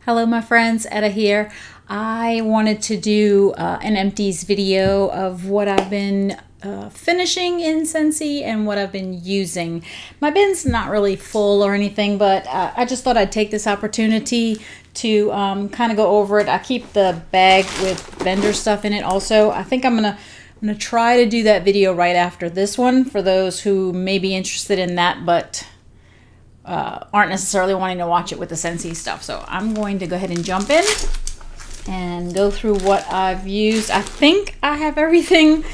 Hello my friends, Etta here. I wanted to do an empties video of what I've been finishing in Scentsy and what I've been using. My bin's not really full or anything, but I just thought I'd take this opportunity to kind of go over it. I keep the bag with vendor stuff in it also. I think I'm gonna try to do that video right after this one for those who may be interested in that, but aren't necessarily wanting to watch it with the Scentsy stuff. So I'm going to go ahead and jump in and go through what I've used. I think I have everything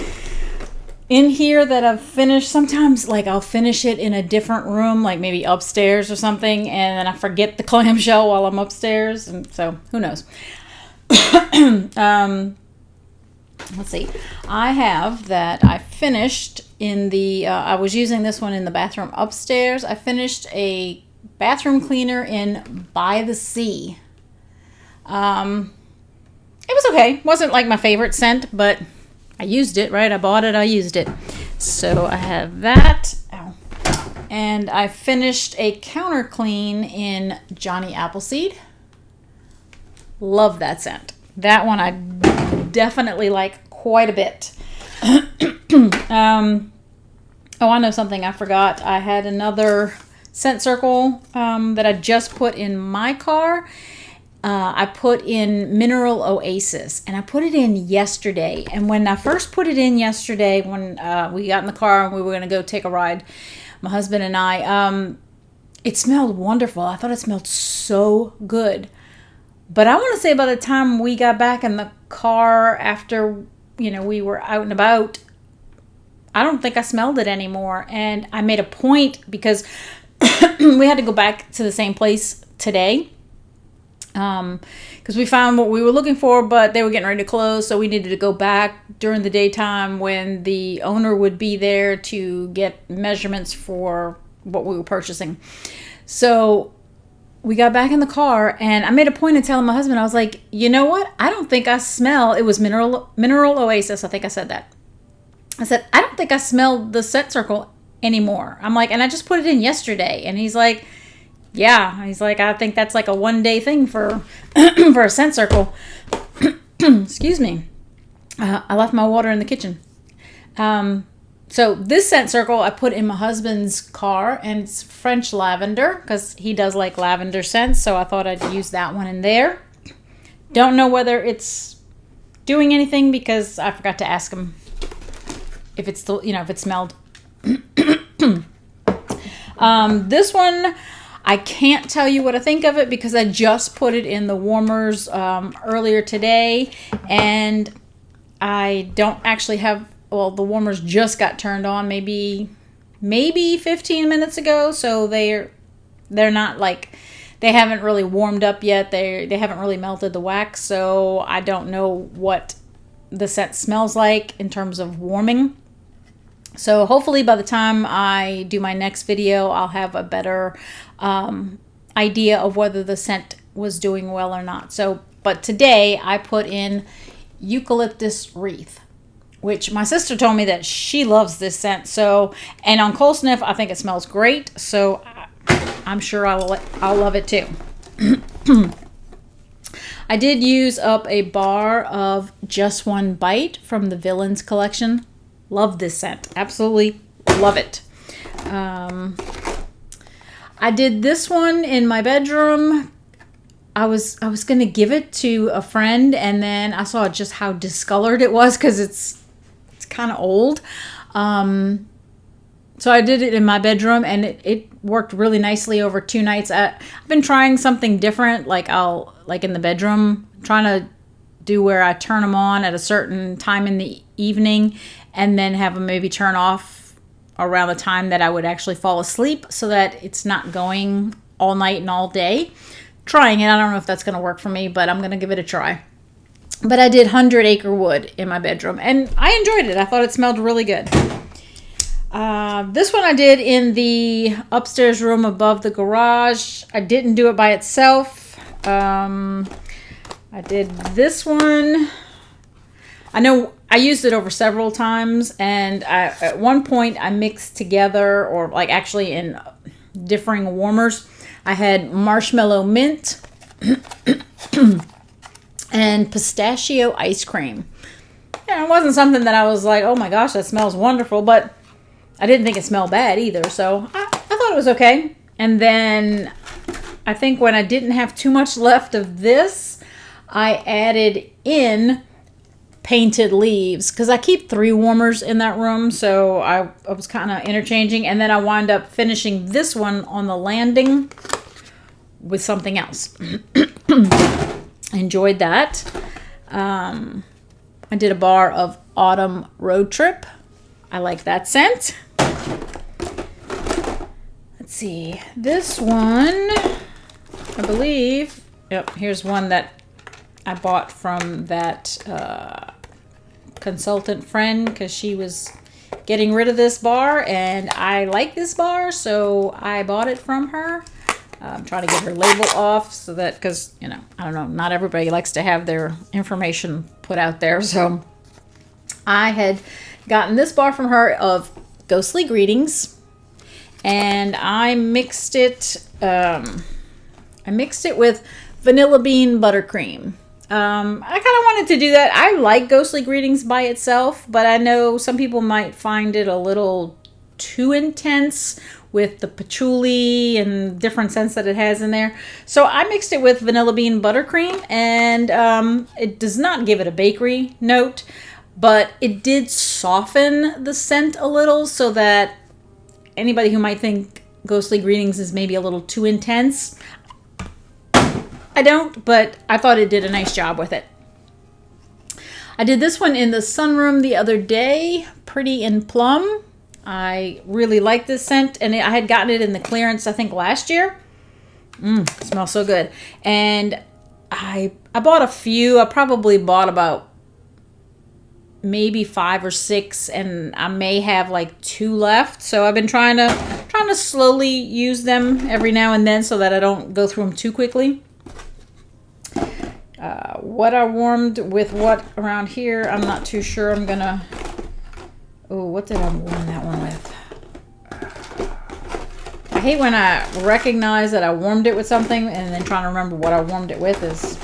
in here that I've finished. Sometimes like I'll finish it in a different room, like maybe upstairs or something, and then I forget the clamshell while I'm upstairs, and so who knows. Let's see. I have that I finished in the, I was using this one in the bathroom upstairs. I finished a bathroom cleaner in By the Sea. It was okay. Wasn't like my favorite scent, but I used it, right? I bought it, I used it. So I have that. Ow. And I finished a counter clean in Johnny Appleseed. Love that scent. That one I definitely like quite a bit. Oh, I know something I forgot. I had another scent circle that I just put in my car. I put in Mineral Oasis, and I put it in yesterday. And when I first put it in yesterday, when we got in the car and we were going to go take a ride, my husband and I, it smelled wonderful. I thought it smelled so good. But I want to say by the time we got back in the car after, you know, we were out and about, I don't think I smelled it anymore. And I made a point because we had to go back to the same place today. Because we found what we were looking for, but they were getting ready to close. So we needed to go back during the daytime when the owner would be there to get measurements for what we were purchasing. So we got back in the car, and I made a point of telling my husband, I was like, you know what? I don't think I smell, it was Mineral Oasis. I think I said that. I said, I don't think I smell the scent circle anymore. I'm like, and I just put it in yesterday. And he's like, yeah. He's like, I think that's like a one-day thing for for a scent circle. Excuse me. I left my water in the kitchen. So this scent circle I put in my husband's car, and it's French lavender because he does like lavender scents. So I thought I'd use that one in there. Don't know whether it's doing anything because I forgot to ask him if it's still, you know, if it smelled. This one, I can't tell you what I think of it because I just put it in the warmers earlier today, and I don't actually have, well, the warmers just got turned on maybe 15 minutes ago, so they're not like, they haven't really warmed up yet. They haven't really melted the wax, so I don't know what the scent smells like in terms of warming. So hopefully by the time I do my next video, I'll have a better idea of whether the scent was doing well or not. So, but today I put in Eucalyptus Wreath, which my sister told me that she loves this scent. So, and on cold sniff, I think it smells great. So I'm sure I'll love it too. I did use up a bar of Just One Bite from the Villains collection. Love this scent. Absolutely love it. I did this one in my bedroom. I was going to give it to a friend, and then I saw just how discolored it was because it's kind of old. So I did it in my bedroom, and it worked really nicely over 2 nights. I've been trying something different, like in the bedroom, trying to do where I turn them on at a certain time in the evening and then have them maybe turn off around the time that I would actually fall asleep so that it's not going all night and all day. Trying it. I don't know if that's going to work for me, but I'm going to give it a try. But I did 100 Acre Wood in my bedroom, and I enjoyed it. I thought it smelled really good. This one I did in the upstairs room above the garage. I didn't do it by itself. I did this one. I know I used it over several times, and at one point I mixed together, or like actually in differing warmers, I had marshmallow mint and pistachio ice cream. Yeah, it wasn't something that I was like, oh my gosh, that smells wonderful, but I didn't think it smelled bad either, so I thought it was okay. And then I think when I didn't have too much left of this, I added in painted leaves, because I keep 3 warmers in that room, so I was kind of interchanging, and then I wound up finishing this one on the landing with something else. Enjoyed that. I did a bar of Autumn Road Trip. I like that scent. Let's see. This one, I believe, yep, here's one that I bought from that consultant friend, because she was getting rid of this bar and I like this bar, so I bought it from her. I'm trying to get her label off so that, because, you know, I don't know, not everybody likes to have their information put out there. So I had gotten this bar from her of Ghostly Greetings, and I mixed it with vanilla bean buttercream. I kind of wanted to do that. I like Ghostly Greetings by itself, but I know some people might find it a little too intense with the patchouli and different scents that it has in there. So I mixed it with vanilla bean buttercream, and it does not give it a bakery note, but it did soften the scent a little, so that anybody who might think Ghostly Greetings is maybe a little too intense, I don't, but I thought it did a nice job with it. I did this one in the sunroom the other day, Pretty in Plum. I really like this scent, and I had gotten it in the clearance, I think, last year. It smells so good. And I bought a few. I probably bought about maybe 5 or 6, and I may have like 2 left. So I've been trying to slowly use them every now and then so that I don't go through them too quickly. What I warmed with what around here, I'm not too sure. I'm gonna... Oh, what did I warm that one with? I hate when I recognize that I warmed it with something and then trying to remember what I warmed it with is...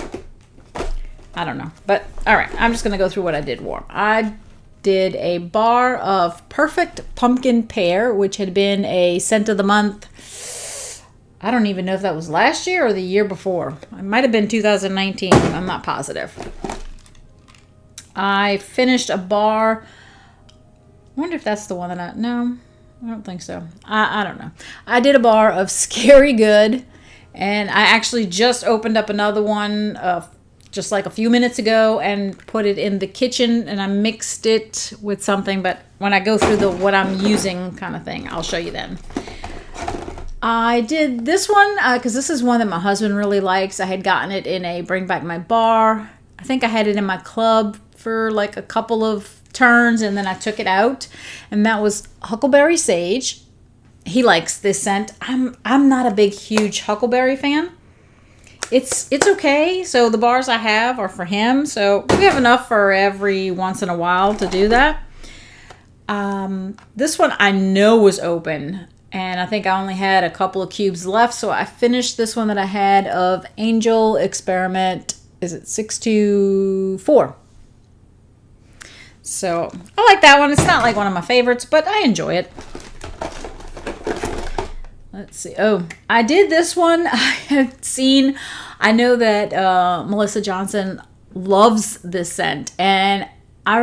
I don't know. But, alright, I'm just gonna go through what I did warm. I did a bar of Perfect Pumpkin Pear, which had been a scent of the month... I don't even know if that was last year or the year before. It might have been 2019. I'm not positive. I finished a bar. I wonder if that's the one that no, I don't think so. I don't know. I did a bar of Scary Good, and I actually just opened up another one just like a few minutes ago and put it in the kitchen, and I mixed it with something, but when I go through the what I'm using kind of thing, I'll show you then. I did this one because this is one that my husband really likes. I had gotten it in a Bring Back My Bar. I think I had it in my club for like a couple of turns, and then I took it out, and that was Huckleberry Sage. He likes this scent. I'm not a big, huge Huckleberry fan. It's okay. So the bars I have are for him. So we have enough for every once in a while to do that. This one I know was open, and I think I only had a couple of cubes left, so I finished this one that I had of Angel Experiment. Is it 624? So I like that one. It's not like one of my favorites, but I enjoy it. Let's see. Oh, I did this one. I know that Melissa Johnson loves this scent, and I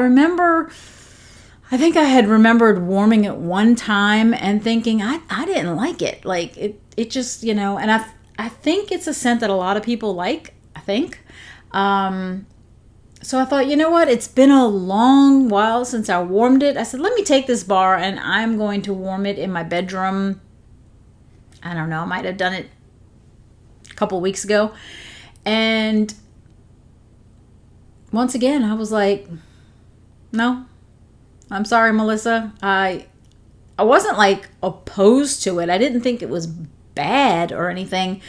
think I had remembered warming it one time and thinking I didn't like it. Like it just, you know, and I think it's a scent that a lot of people like, I think. So I thought, you know what? It's been a long while since I warmed it. I said, let me take this bar and I'm going to warm it in my bedroom. I don't know. I might have done it a couple weeks ago. And once again, I was like, no. I'm sorry, Melissa. I wasn't like opposed to it. I didn't think it was bad or anything,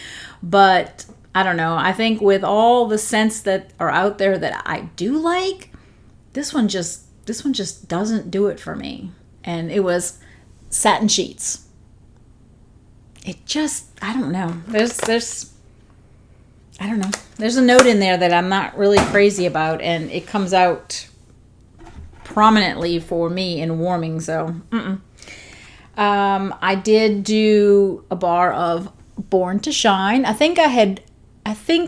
but I don't know. I think with all the scents that are out there that I do like, this one just doesn't do it for me. And it was Satin Sheets. It just, I don't know. I don't know. There's a note in there that I'm not really crazy about, and it comes out prominently for me in warming. So, I did do a bar of Born to Shine. I think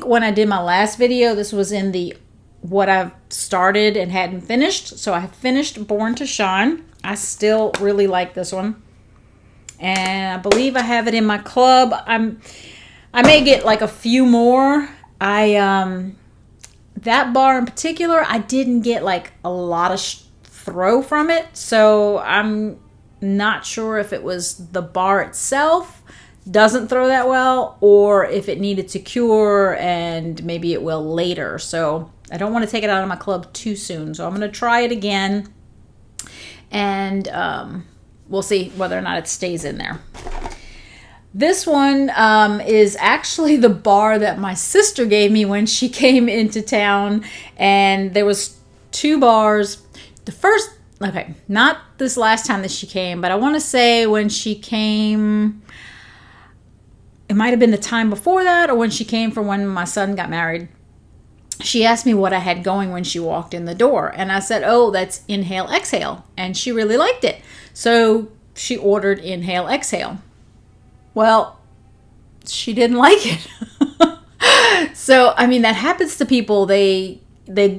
when I did my last video, this was in the what I've started and hadn't finished. So I finished Born to Shine. I still really like this one, and I believe I have it in my club. I may get like a few more. That bar in particular, I didn't get like a lot of throw from it, so I'm not sure if it was the bar itself doesn't throw that well, or if it needed to cure and maybe it will later. So I don't want to take it out of my club too soon, so I'm going to try it again, and we'll see whether or not it stays in there. This one is actually the bar that my sister gave me when she came into town, and there was 2 bars. The first, okay, not this last time that she came, but I want to say when she came, it might have been the time before that, or when she came for when my son got married. She asked me what I had going when she walked in the door, and I said, oh, that's Inhale Exhale, and she really liked it. So she ordered Inhale Exhale. Well, she didn't like it. So, I mean, that happens to people. They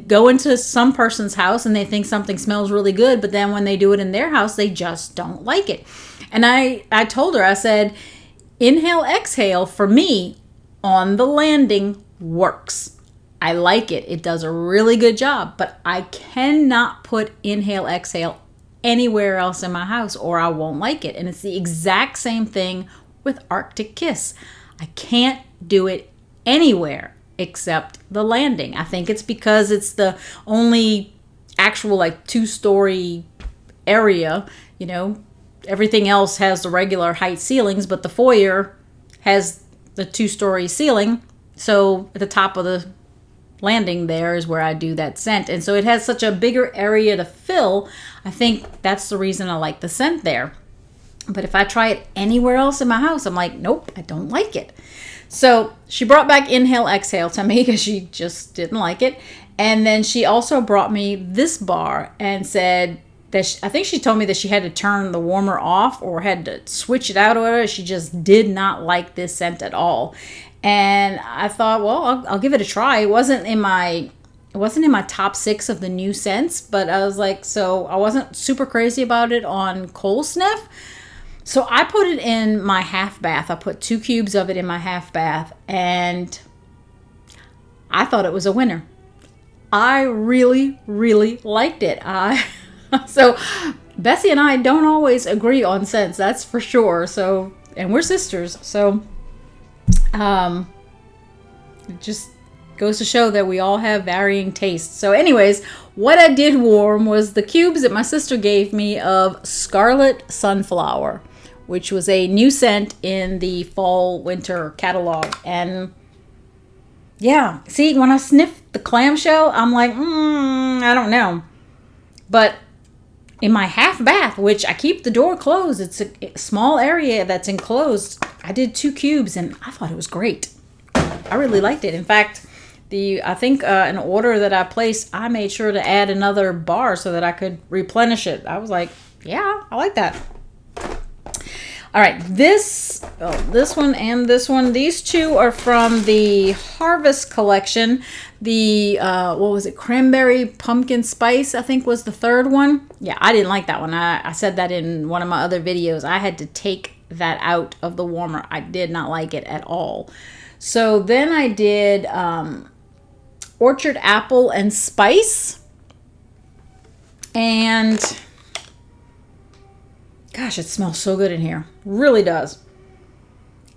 go into some person's house and they think something smells really good, but then when they do it in their house, they just don't like it. And I told her, I said, Inhale Exhale for me on the landing works. I like it. It does a really good job, but I cannot put Inhale Exhale anywhere else in my house or I won't like it. And it's the exact same thing with Arctic Kiss. I can't do it anywhere except the landing. I think it's because it's the only actual like 2-story area. You know, everything else has the regular height ceilings, but the foyer has the 2-story ceiling. So at the top of the landing there is where I do that scent. And so it has such a bigger area to fill. I think that's the reason I like the scent there. But if I try it anywhere else in my house, I'm like, nope, I don't like it. So she brought back Inhale Exhale to me because she just didn't like it. And then she also brought me this bar and said that I think she told me that she had to turn the warmer off or had to switch it out or whatever. She just did not like this scent at all. And I thought, well, I'll give it a try. It wasn't in my top 6 of the new scents, but I was like, so I wasn't super crazy about it on cold sniff. So I put it in my half bath. I put 2 cubes of it in my half bath, and I thought it was a winner. I really, really liked it. So Bessie and I don't always agree on scents, that's for sure. So, and we're sisters. So it just goes to show that we all have varying tastes. So anyways, what I did warm was the cubes that my sister gave me of Scarlet Sunflower, which was a new scent in the fall winter catalog. And yeah, see, when I sniffed the clamshell, I'm like, I don't know. But in my half bath, which I keep the door closed, it's a small area that's enclosed, I did 2 cubes and I thought it was great. I really liked it. In fact, I think an order that I placed, I made sure to add another bar so that I could replenish it. I was like, yeah, I like that. All right, this one and this one, these 2 are from the Harvest collection. The, what was it, Cranberry Pumpkin Spice, I think was the 3rd one. Yeah, I didn't like that one. I said that in one of my other videos. I had to take that out of the warmer. I did not like it at all. So then I did Orchard Apple and Spice. And gosh, it smells so good in here. Really does.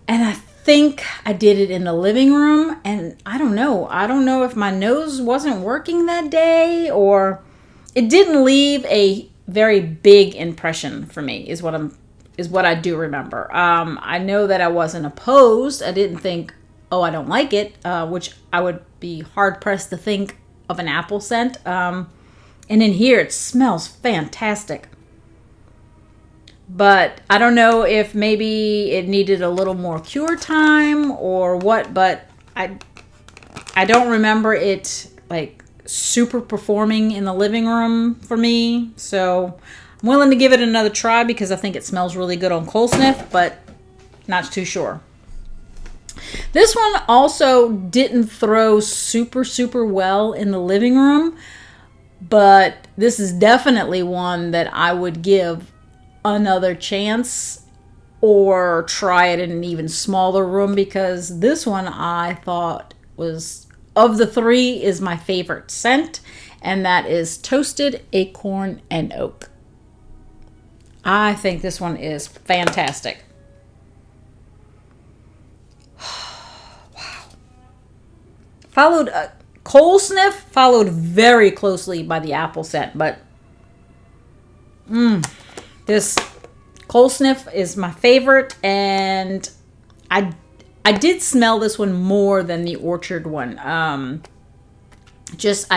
And I think I did it in the living room, and I don't know. I don't know if my nose wasn't working that day, or it didn't leave a very big impression for me, is what I do remember. I know that I wasn't opposed. I didn't think, oh, I don't like it, which I would be hard pressed to think of an apple scent. And in here, it smells fantastic. But I don't know if maybe it needed a little more cure time or what, but I I don't remember it like super performing in the living room for me. So I'm willing to give it another try because I think it smells really good on cold sniff, but not too sure. This one also didn't throw super well in the living room, but this is definitely one that I would give another chance or try it in an even smaller room, because this one I thought was, of the three, is my favorite scent, and that is Toasted Acorn and Oak. I think this one is fantastic. Wow. Followed, cold sniff followed very closely by the apple scent, but this cold sniff is my favorite, and I did smell this one more than the orchard one. It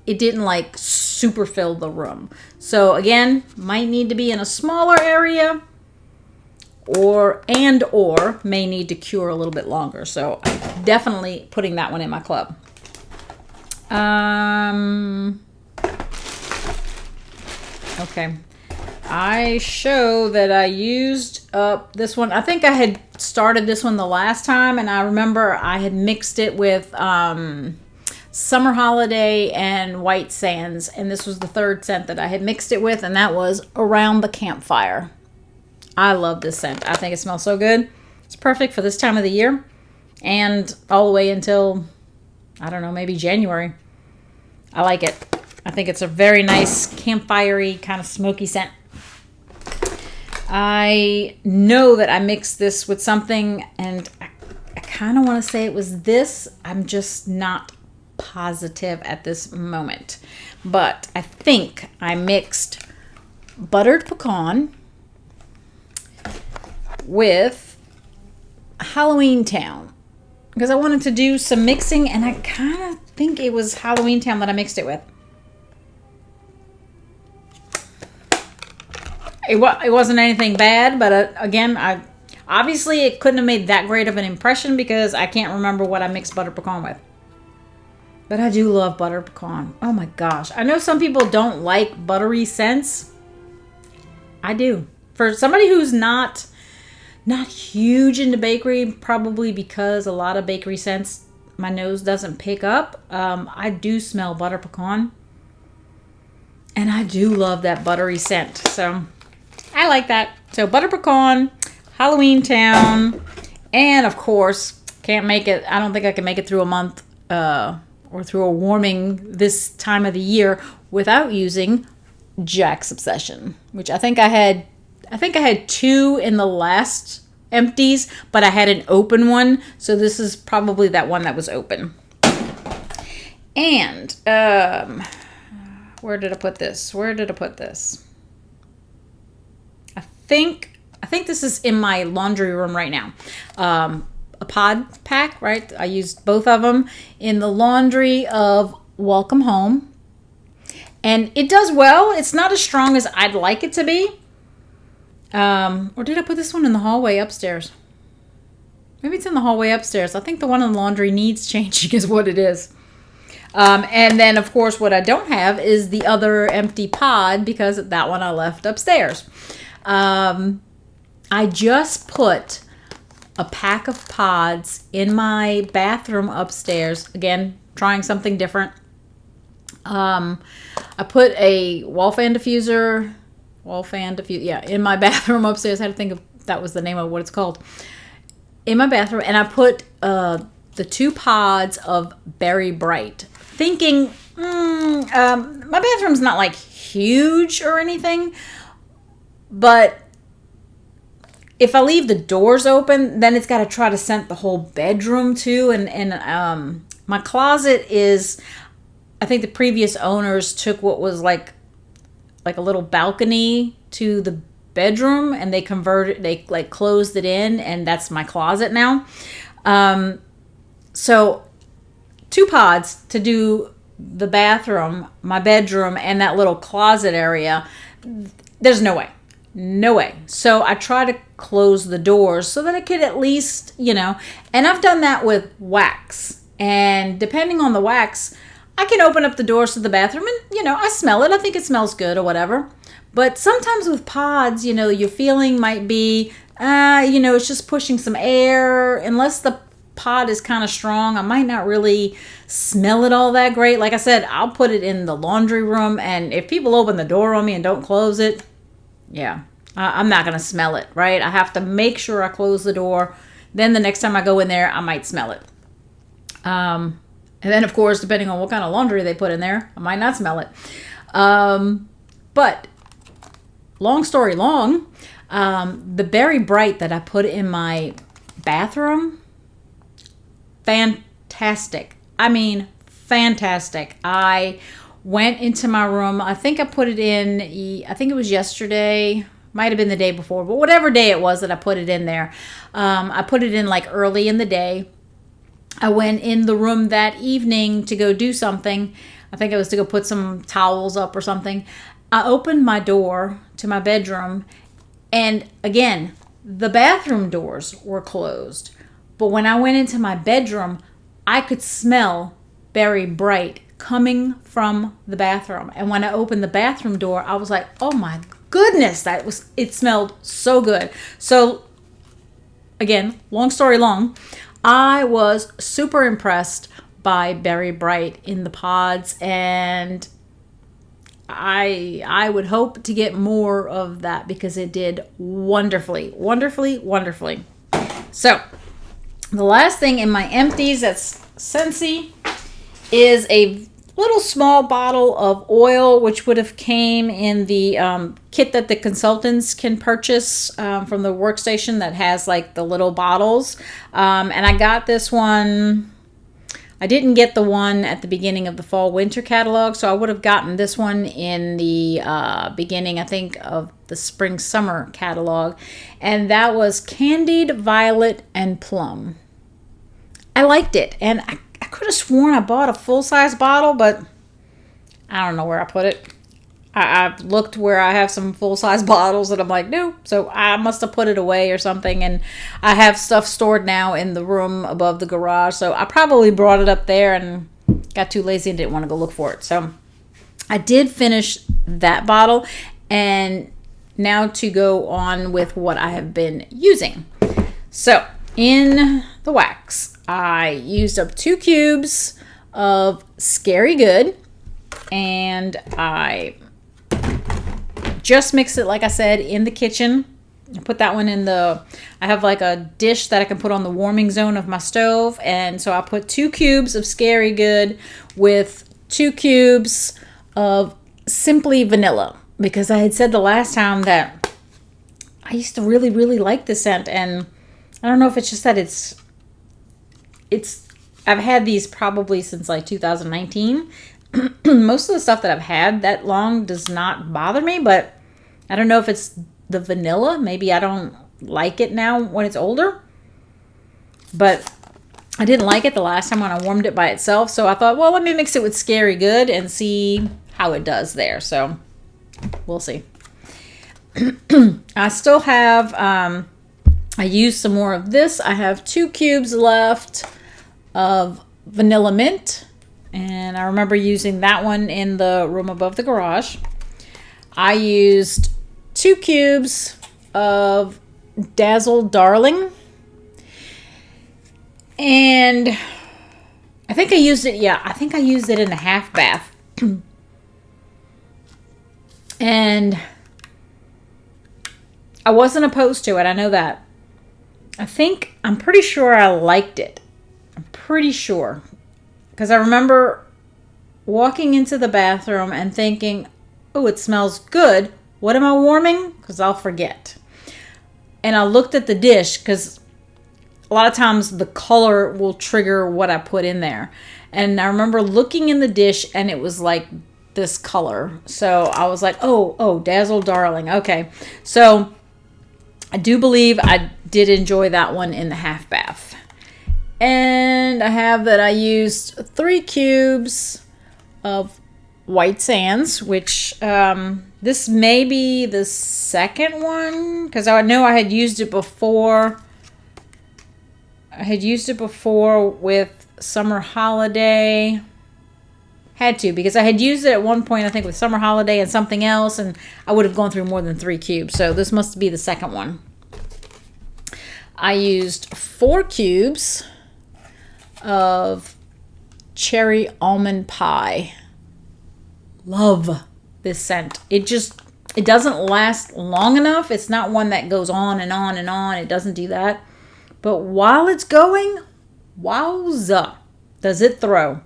didn't like super fill the room. So again, might need to be in a smaller area, or may need to cure a little bit longer. So definitely putting that one in my club. Okay. I show that I used up this one. I think I had started this one the last time, and I remember I had mixed it with Summer Holiday and White Sands, and this was the third scent that I had mixed it with, and that was Around the Campfire. I love this scent. I think it smells so good. It's perfect for this time of the year and all the way until, I don't know, maybe January. I like it. I think it's a very nice campfire-y kind of smoky scent. I know that I mixed this with something, and I kind of want to say it was this. I'm just not positive at this moment. But I think I mixed Buttered Pecan with Halloween Town, because I wanted to do some mixing, and I kind of think it was Halloween Town that I mixed it with. It wasn't anything bad, but again, obviously it couldn't have made that great of an impression because I can't remember what I mixed butter pecan with. But I do love butter pecan. Oh my gosh. I know some people don't like buttery scents. I do. For somebody who's not huge into bakery, probably because a lot of bakery scents my nose doesn't pick up, I do smell butter pecan. And I do love that buttery scent. So I like that. So butter pecan, Halloween Town, and of course, can't make it. I don't think I can make it through a month or through a warming this time of the year without using Jack's Obsession, which I think I had two in the last empties, but I had an open one, so this is probably that one that was open. And where did I put this? I think this is in my laundry room right now. A pod pack, right? I used both of them in the laundry of Welcome Home. And it does well. It's not as strong as I'd like it to be. Or did I put this one in the hallway upstairs? Maybe it's in the hallway upstairs. I think the one in the laundry needs changing is what it is. And then, of course, what I don't have is the other empty pod because that one I left upstairs. I just put a pack of pods in my bathroom upstairs. Again, trying something different. I put a wall fan diffuser, in my bathroom upstairs. I had to think of that was the name of what it's called. In my bathroom, and I put the two pods of Berry Bright, thinking, my bathroom's not like huge or anything, but if I leave the doors open, then it's got to try to scent the whole bedroom too. And my closet is, I think the previous owners took what was like a little balcony to the bedroom, and they closed it in, and that's my closet now. So 2 pods to do the bathroom, my bedroom, and that little closet area. There's no way. So I try to close the doors so that I could at least, and I've done that with wax And depending on the wax, I can open up the doors to the bathroom and, you know, I smell it. I think it smells good or whatever. But sometimes with pods, you know, your feeling might be, you know, it's just pushing some air. Unless the pod is kind of strong, I might not really smell it all that great. Like I said, I'll put it in the laundry room, and if people open the door on me and don't close it, yeah, I'm not going to smell it, right? I have to make sure I close the door. Then the next time I go in there, I might smell it. And then, of course, depending on what kind of laundry they put in there, I might not smell it. But long story long, the Berry Bright that I put in my bathroom, fantastic. I mean, fantastic. I went into my room. I think I put it in, I think it was yesterday. Might have been the day before, but whatever day it was that I put it in there. I put it in like early in the day. I went in the room that evening to go do something. I think it was to go put some towels up or something. I opened my door to my bedroom, and again, the bathroom doors were closed. But when I went into my bedroom, I could smell Berry Bright coming from the bathroom. And when I opened the bathroom door, I was like, oh my goodness, it smelled so good. So again, long story long, I was super impressed by Berry Bright in the pods, and I would hope to get more of that because it did wonderfully, wonderfully, wonderfully. So the last thing in my empties that's Scentsy is a little small bottle of oil, which would have came in the kit that the consultants can purchase from the workstation that has like the little bottles. And I got this one. I didn't get the one at the beginning of the fall winter catalog, so I would have gotten this one in the beginning, I think, of the spring summer catalog. And that was Candied Violet and Plum. I liked it, and I could have sworn I bought a full-size bottle, but I don't know where I put it. I've looked where I have some full-size bottles, and I'm like, no. So I must have put it away or something, and I have stuff stored now in the room above the garage, so I probably brought it up there and got too lazy and didn't want to go look for it. So I did finish that bottle, and now to go on with what I have been using. So in the wax, I used up 2 cubes of Scary Good, and I just mixed it, like I said, in the kitchen. I put that one in I have like a dish that I can put on the warming zone of my stove, and so I put 2 cubes of Scary Good with 2 cubes of Simply Vanilla, because I had said the last time that I used to really, really like the scent, and I don't know if it's just that I've had these probably since like 2019. Most of the stuff that I've had that long does not bother me, but I don't know if it's the vanilla. Maybe I don't like it now when it's older, but I didn't like it the last time when I warmed it by itself. So I thought, well, let me mix it with Scary Good and see how it does there. So we'll see. I still have, I used some more of this. I have 2 cubes left of Vanilla Mint, and I remember using that one in the room above the garage. I used 2 cubes of Dazzle Darling, and I think I used it, I think I used it in a half bath. And I wasn't opposed to it, I know that. I'm pretty sure I liked it. I'm pretty sure. Because I remember walking into the bathroom and thinking, oh, it smells good. What am I warming? Because I'll forget. And I looked at the dish, because a lot of times the color will trigger what I put in there. And I remember looking in the dish, and it was like this color. So I was like, oh, Dazzle Darling. Okay. So I do believe I did enjoy that one in the half bath. And I have that I used 3 cubes of White Sands, which this may be the second one, because I know I had used it before. I had used it before with Summer Holiday. Had to, because I had used it at one point, I think with Summer Holiday and something else, and I would have gone through more than 3 cubes. So this must be the second one. I used 4 cubes of Cherry Almond Pie. Love this scent. It doesn't last long enough. It's not one that goes on and on and on. It doesn't do that. But while it's going, wowza, does it throw.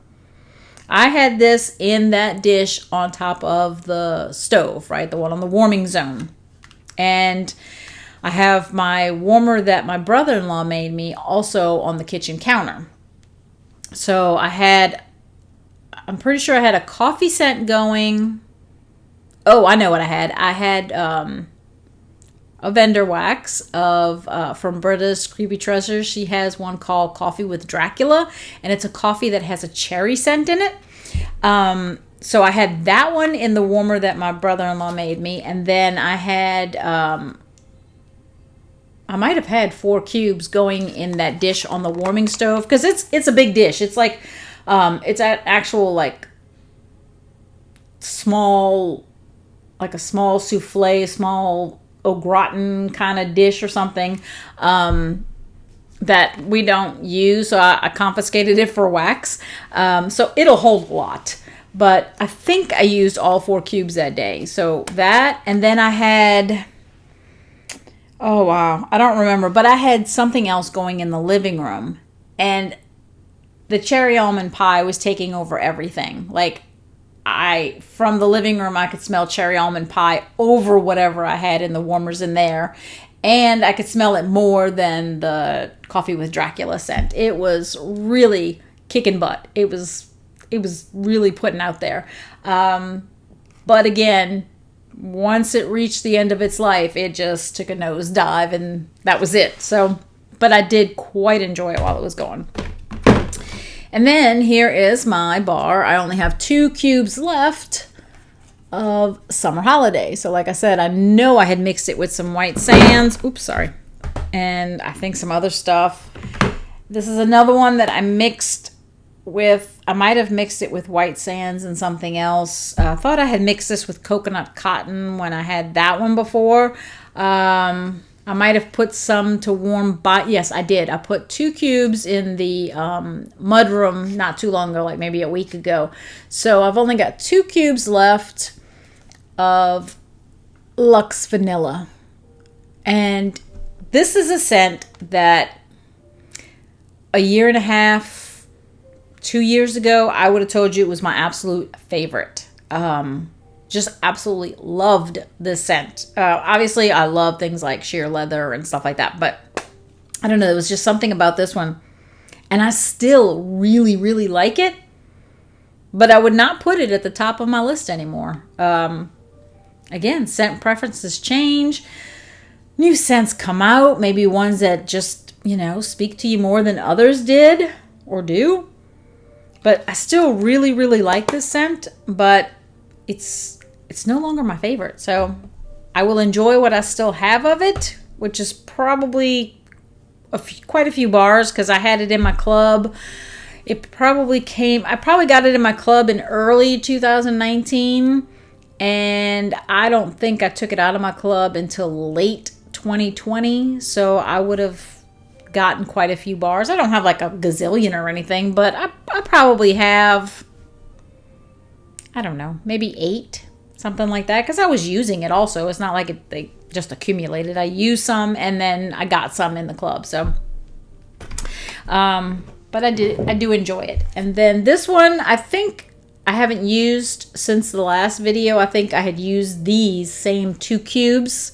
I had this in that dish on top of the stove, right? The one on the warming zone. And I have my warmer that my brother-in-law made me also on the kitchen counter. So I'm pretty sure I had a coffee scent going. Oh, I know what I had. I had a vendor wax from Britta's Creepy Treasures. She has one called Coffee with Dracula, and it's a coffee that has a cherry scent in it. So I had that one in the warmer that my brother-in-law made me, and then I had I might have had 4 cubes going in that dish on the warming stove, because it's a big dish. It's like it's an actual like small, like a small souffle, small au gratin kind of dish or something that we don't use. So I confiscated it for wax. So it'll hold a lot. But I think I used all 4 cubes that day. So that, and then I had, oh wow, I don't remember, but I had something else going in the living room. And the cherry almond pie was taking over everything. Like, from the living room, I could smell cherry almond pie over whatever I had in the warmers in there. And I could smell it more than the Coffee with Dracula scent. It was really kicking butt. It was really putting out there. But again, once it reached the end of its life, it just took a nosedive, and that was it. So, but I did quite enjoy it while it was going. And then here is my bar. I only have 2 cubes left of Summer Holiday. So like I said, I know I had mixed it with some white sands. Oops, sorry. And I think some other stuff. This is another one that I mixed with, I might have mixed it with white sands and something else. I thought I had mixed this with coconut cotton when I had that one before. I might have put some to warm by. Yes, I did. I put 2 cubes in the mudroom not too long ago, like maybe a week ago. So I've only got 2 cubes left of Luxe Vanilla. And this is a scent that a year and a half, 2 years ago, I would have told you it was my absolute favorite. Just absolutely loved this scent. Obviously, I love things like sheer leather and stuff like that, but I don't know, there was just something about this one. And I still really, really like it, but I would not put it at the top of my list anymore. Again, scent preferences change. New scents come out, maybe ones that just, speak to you more than others did or do. But I still really, really like this scent, but it's no longer my favorite. So I will enjoy what I still have of it, which is probably quite a few bars, because I had it in my club. I probably got it in my club in early 2019, and I don't think I took it out of my club until late 2020. So I would have gotten quite a few bars. I don't have like a gazillion or anything, but I probably have, I don't know, maybe 8, something like that, because I was using it also. It's not like they just accumulated. I used some, and then I got some in the club. So, but I do enjoy it. And then this one, I think I haven't used since the last video. I think I had used these same 2 cubes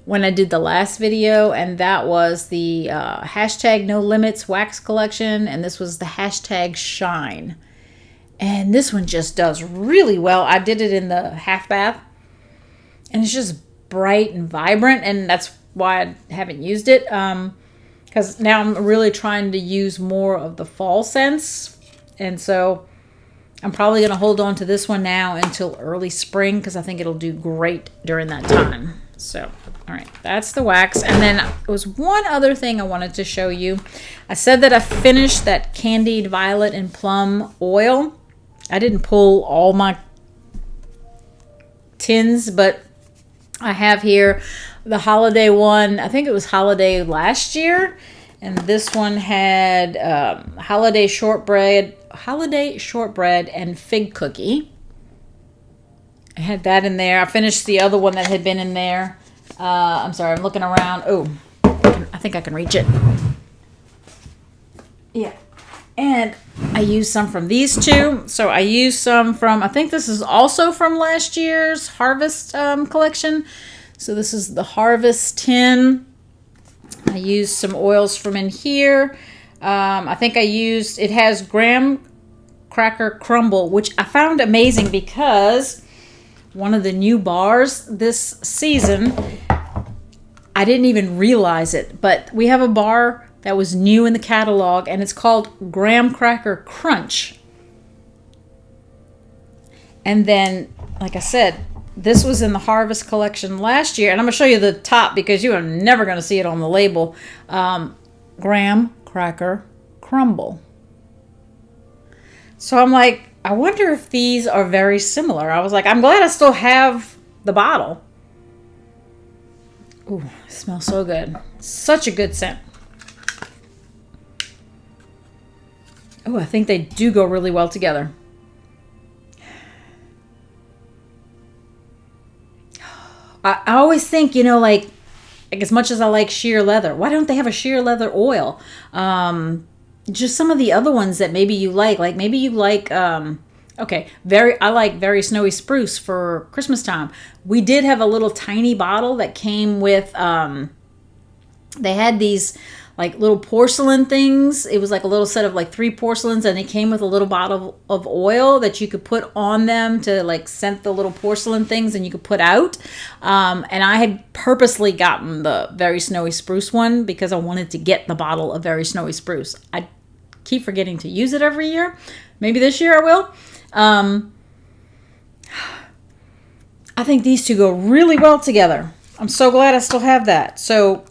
when I did the last video, and that was the hashtag No Limits wax collection, and this was the hashtag Shine. And this one just does really well. I did it in the half bath, and it's just bright and vibrant, and that's why I haven't used it, because now I'm really trying to use more of the fall scents, and so I'm probably going to hold on to this one now until early spring, because I think it'll do great during that time. So, all right, that's the wax. And then there was one other thing I wanted to show you. I said that I finished that candied violet and plum oil. I didn't pull all my tins, but I have here the holiday one. I think it was holiday last year. And this one had holiday shortbread and fig cookie. I had that in there. I finished the other one that had been in there. I'm sorry, I'm looking around. Oh, I think I can reach it. Yeah. And I used some from these two. So I used some from, I think this is also from last year's Harvest collection. So this is the Harvest tin. I used some oils from in here. I think it has graham cracker crumble, which I found amazing because one of the new bars this season, I didn't even realize it, but we have a bar that was new in the catalog, and it's called Graham Cracker Crunch. And then, like I said, this was in the Harvest collection last year, and I'm going to show you the top because you are never going to see it on the label. Graham Cracker Crumble. So I'm like, I wonder if these are very similar. I was like, I'm glad I still have the bottle. Ooh, it smells so good. Such a good scent. Oh, I think they do go really well together. I always think, like as much as I like sheer leather, why don't they have a sheer leather oil? Just some of the other ones that maybe you like maybe you like, I like Very Snowy Spruce for Christmas time. We did have a little tiny bottle that came with, they had these like little porcelain things. It was like a little set of like 3 porcelains, and they came with a little bottle of oil that you could put on them to like scent the little porcelain things, and you could put out. And I had purposely gotten the Very Snowy Spruce one because I wanted to get the bottle of Very Snowy Spruce. I keep forgetting to use it every year. Maybe this year I will. I think these two go really well together. I'm so glad I still have that. So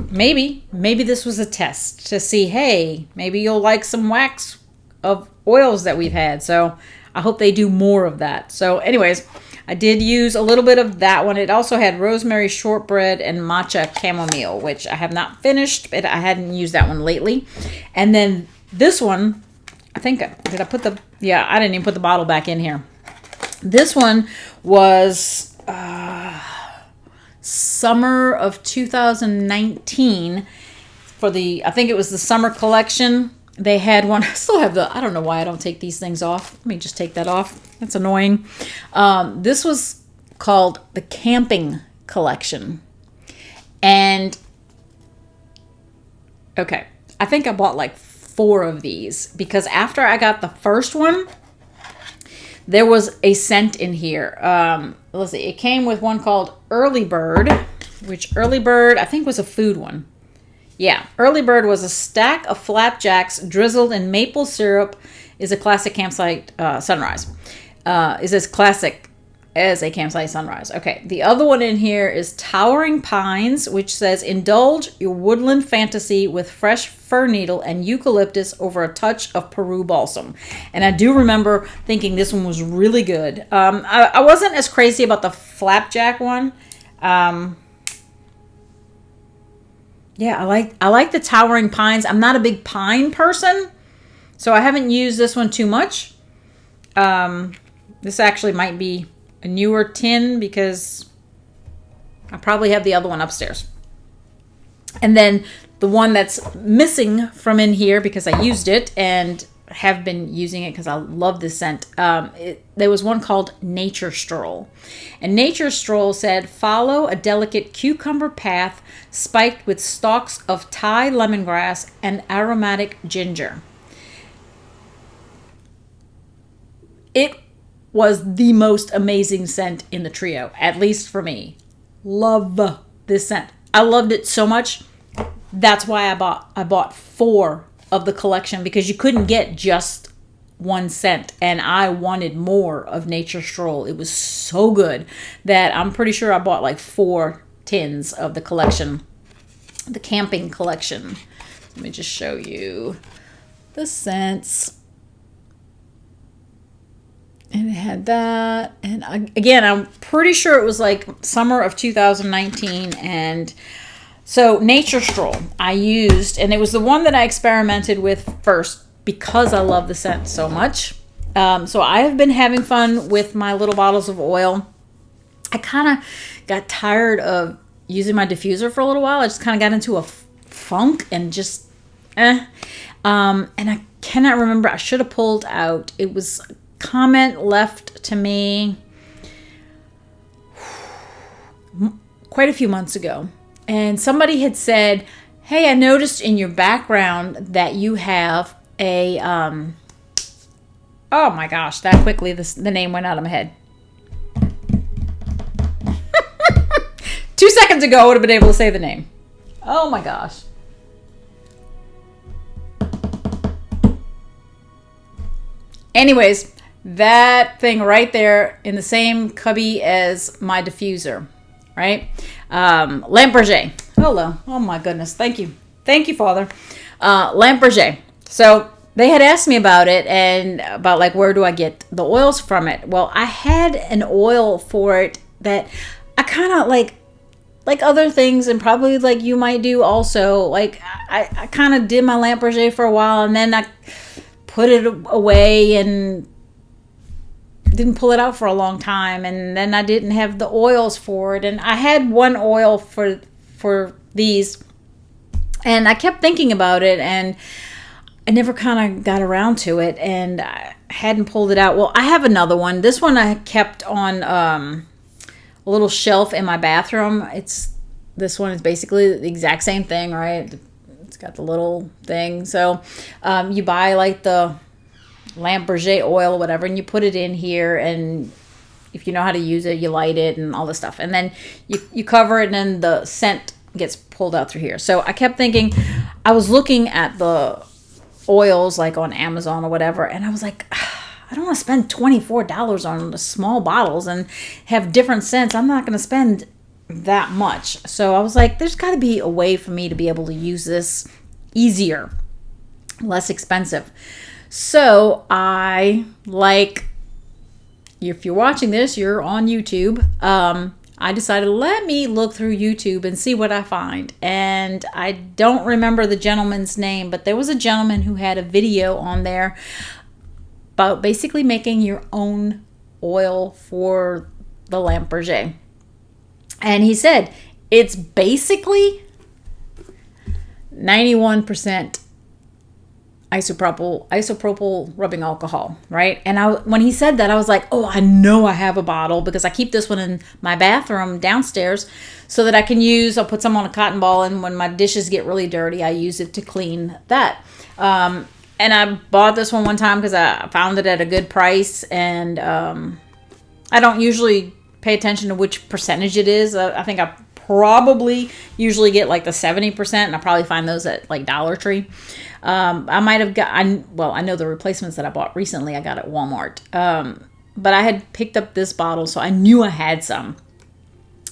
maybe this was a test to see, hey, maybe you'll like some wax of oils that we've had. So I hope they do more of that. So anyways, I did use a little bit of that one. It also had rosemary shortbread and matcha chamomile, which I have not finished, but I hadn't used that one lately. And then this one, I think, I didn't even put the bottle back in here. This one was summer of 2019 for I think it was the summer collection. They had one. I still have I don't know why I don't take these things off. Let me just take that off. That's annoying. This was called the Camping Collection. And, okay, I think I bought like 4 of these because after I got the first one, there was a scent in here. Let's see. It came with one called Early Bird, which Early Bird, I think, was a food one. Yeah, Early Bird was a stack of flapjacks drizzled in maple syrup. Is a classic campsite sunrise. Is as classic as a campsite sunrise. Okay, the other one in here is Towering Pines, which says, indulge your woodland fantasy with fresh fir needle and eucalyptus over a touch of Peru balsam. And I do remember thinking this one was really good. I wasn't as crazy about the flapjack one. Yeah, I like the Towering Pines. I'm not a big pine person, so I haven't used this one too much. This actually might be a newer tin because I probably have the other one upstairs. And then the one that's missing from in here because I used it and have been using it because I love this scent. There was one called Nature Stroll. And Nature Stroll said, follow a delicate cucumber path spiked with stalks of Thai lemongrass and aromatic ginger. It was the most amazing scent in the trio, at least for me. Love this scent. I loved it so much. That's why I bought 4 of the collection, because you couldn't get just one scent, and I wanted more of Nature Stroll. It was so good that I'm pretty sure I bought like 4 tins of the collection, the camping collection. Let me just show you the scents. And it had that. And again, I'm pretty sure it was like summer of 2019. And so Nature Stroll I used, and it was the one that I experimented with first because I love the scent so much. So I have been having fun with my little bottles of oil. I kind of got tired of using my diffuser for a little while. I just kind of got into a funk and just and I cannot remember. I should have pulled out. It was a comment left to me quite a few months ago. And somebody had said, hey, I noticed in your background that you have a, oh my gosh, that quickly the name went out of my head. 2 seconds ago, I would have been able to say the name. Oh my gosh. Anyways, that thing right there in the same cubby as my diffuser, right? Lamberger. Hello. Oh my goodness. Thank you. Thank you, Father. Lamberger. So they had asked me about it and about like, where do I get the oils from it? Well, I had an oil for it that I kind of like other things, and probably like you might do also. Like I kind of did my Lamberger for a while, and then I put it away and didn't pull it out for a long time, and then I didn't have the oils for it. And I had one oil for these, and I kept thinking about it, and I never kind of got around to it, and I hadn't pulled it out. Well, I have another one. This one I kept on a little shelf in my bathroom. This one is basically the exact same thing, right? It's got the little thing. So you buy like the Lamberger oil or whatever, and you put it in here, and if you know how to use it, you light it and all this stuff, and then you cover it, and then the scent gets pulled out through here. So I kept thinking, I was looking at the oils like on Amazon or whatever, and I was like, I don't want to spend $24 on the small bottles and have different scents. I'm not going to spend that much. So I was like, there's got to be a way for me to be able to use this easier, less expensive. So I, like, if you're watching this, you're on YouTube. I decided, let me look through YouTube and see what I find. And I don't remember the gentleman's name, but there was a gentleman who had a video on there about basically making your own oil for the Lamberger. And he said it's basically 91% isopropyl rubbing alcohol, right? And when he said that, I was like, oh, I know I have a bottle, because I keep this one in my bathroom downstairs so that I can I'll put some on a cotton ball, and when my dishes get really dirty, I use it to clean that. And I bought this one time because I found it at a good price, and I don't usually pay attention to which percentage it is. I think I probably usually get like the 70%, and I probably find those at like Dollar Tree. I might have I know the replacements that I bought recently I got at Walmart. But I had picked up this bottle, so I knew I had some.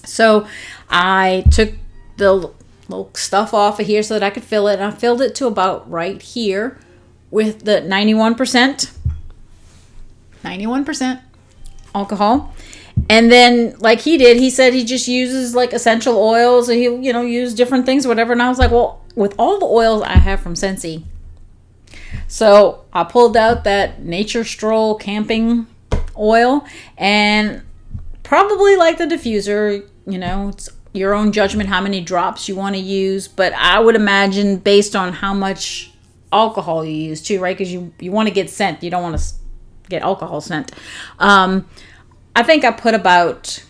So I took the little stuff off of here so that I could fill it, and I filled it to about right here with the 91% alcohol. And then, like he did, he said he just uses like essential oils, and he'll, use different things, whatever. And I was like, well, with all the oils I have from Scentsy. So I pulled out that Nature Stroll camping oil, and probably like the diffuser, it's your own judgment how many drops you want to use. But I would imagine based on how much alcohol you use too, right? Because you want to get scent. You don't want to get alcohol scent. I think I put about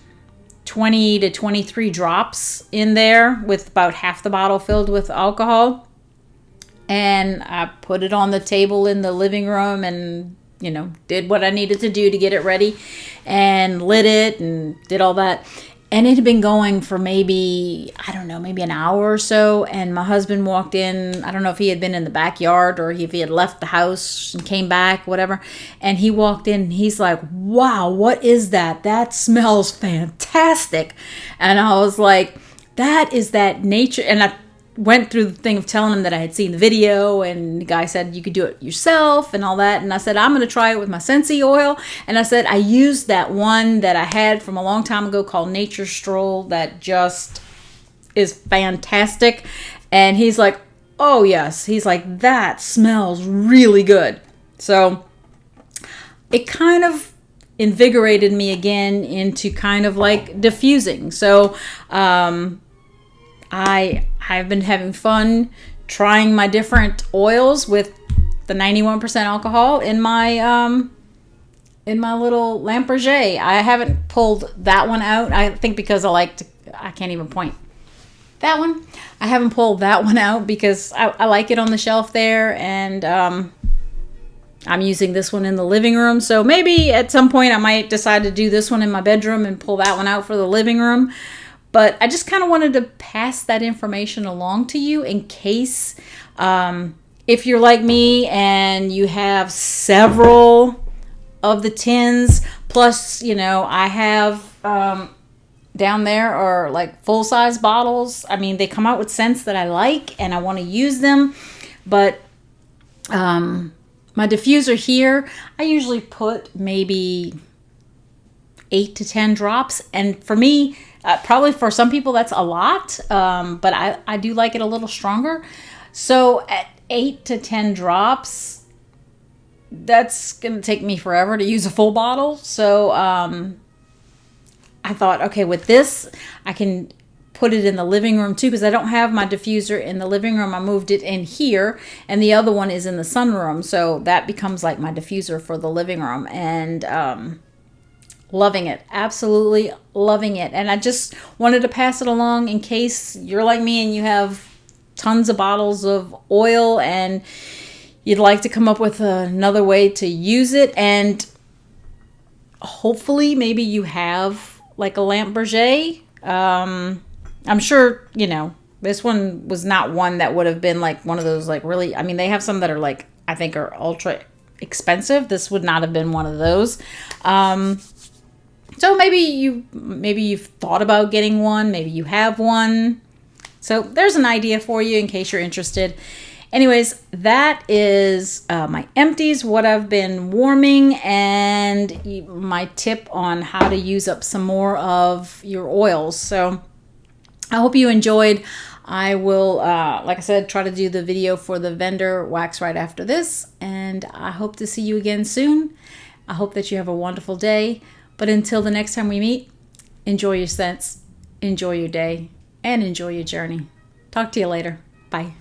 20 to 23 drops in there with about half the bottle filled with alcohol. And I put it on the table in the living room and, did what I needed to do to get it ready, and lit it and did all that. And it had been going for maybe, I don't know, maybe an hour or so. And my husband walked in. I don't know if he had been in the backyard or if he had left the house and came back, whatever. And he walked in and he's like, wow, what is that? That smells fantastic. And I was like, that is that nature. And I went through the thing of telling him that I had seen the video, and the guy said you could do it yourself and all that. And I said, I'm going to try it with my Scentsy oil. And I said, I used that one that I had from a long time ago called Nature Stroll that just is fantastic. And he's like, oh yes. He's like, that smells really good. So it kind of invigorated me again into kind of like diffusing. So, I've been having fun trying my different oils with the 91% alcohol in my little Lamperger. I haven't pulled that one out. I think because I can't even point. That one. I haven't pulled that one out because I like it on the shelf there, and I'm using this one in the living room. So maybe at some point I might decide to do this one in my bedroom and pull that one out for the living room. But I just kind of wanted to pass that information along to you in case, if you're like me and you have several of the tins, plus, I have down there are like full-size bottles. I mean, they come out with scents that I like and I want to use them. But my diffuser here, I usually put maybe 8 to 10 drops. And for me, probably for some people that's a lot, but I do like it a little stronger. So at 8 to 10 drops, that's going to take me forever to use a full bottle. So I thought, okay, with this, I can put it in the living room too, because I don't have my diffuser in the living room. I moved it in here, and the other one is in the sunroom. So that becomes like my diffuser for the living room. And loving it. Absolutely loving it. And I just wanted to pass it along in case you're like me and you have tons of bottles of oil and you'd like to come up with another way to use it. And hopefully maybe you have like a Lamperger. I'm sure, this one was not one that would have been like one of those like really, I mean, they have some that are like, I think are ultra expensive. This would not have been one of those. So maybe you've thought about getting one. Maybe you have one. So there's an idea for you in case you're interested. Anyways, that is my empties, what I've been warming, and my tip on how to use up some more of your oils. So I hope you enjoyed. I will, like I said, try to do the video for the vendor wax right after this. And I hope to see you again soon. I hope that you have a wonderful day. But until the next time we meet, enjoy your scents, enjoy your day, and enjoy your journey. Talk to you later. Bye.